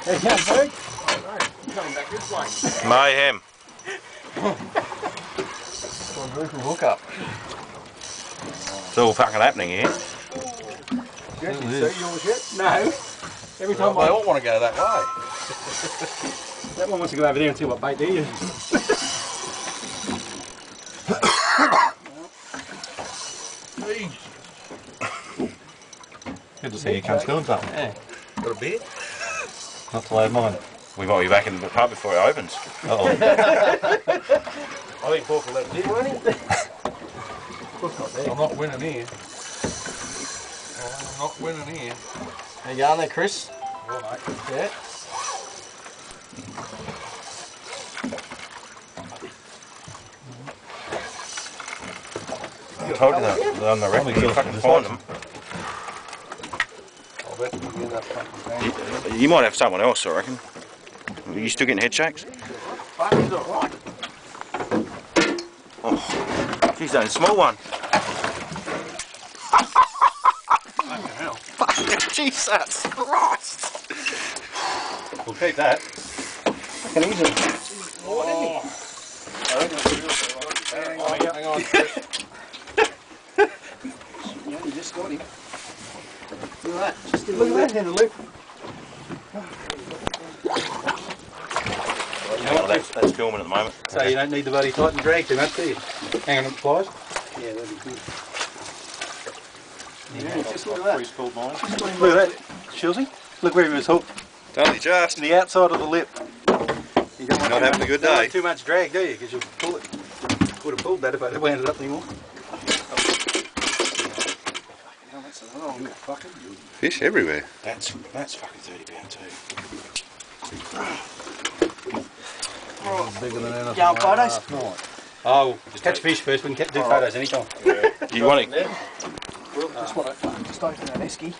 There you go, Berg. He's coming back this way. Mayhem. Hookup. It's all fucking happening here. You actually see yours yet? No. Every time they all want to go that way. That one wants to go over there and see what bait they use. Good to see you come doing something. Yeah. Got a beer? Not to load mine. We might be back in the pub before it opens. Uh-oh. I think Paul can let it in, won't he? I'm not winning here. I'm not winning here. How you going there, Chris? Well, mate. Yeah. I told you that on the record, you fucking find them. I'll bet we'll get that fucking bang. You might have someone else, I reckon. Are you still getting head shakes? Fuck, he's alright. Oh, he's only a small one. Fucking hell. Fucking Jesus Christ! We'll keep that. Fucking easy. Oh. Hang on, Chris. Yeah, you just got him. Look at that. Just look at that hand loop. Well, that's filming at the moment. So you don't need the bloody tight and drag too much, do you? Hang on, it flies. Yeah, that'd be good. Yeah, just look at that. Pulled mine. Look at that, Shilsey. Look where he was hooked. Only just. To the outside of the lip. You don't want Not having a good don't day. want too much drag, do you? Because you'll pull it. Would have pulled that if I hadn't ended up anymore. Fish everywhere. That's fucking 30 pound too. Bigger than anything. Yeah, photos? Oh, just catch fish first. We can do photos anytime. You want it? Just open that esky.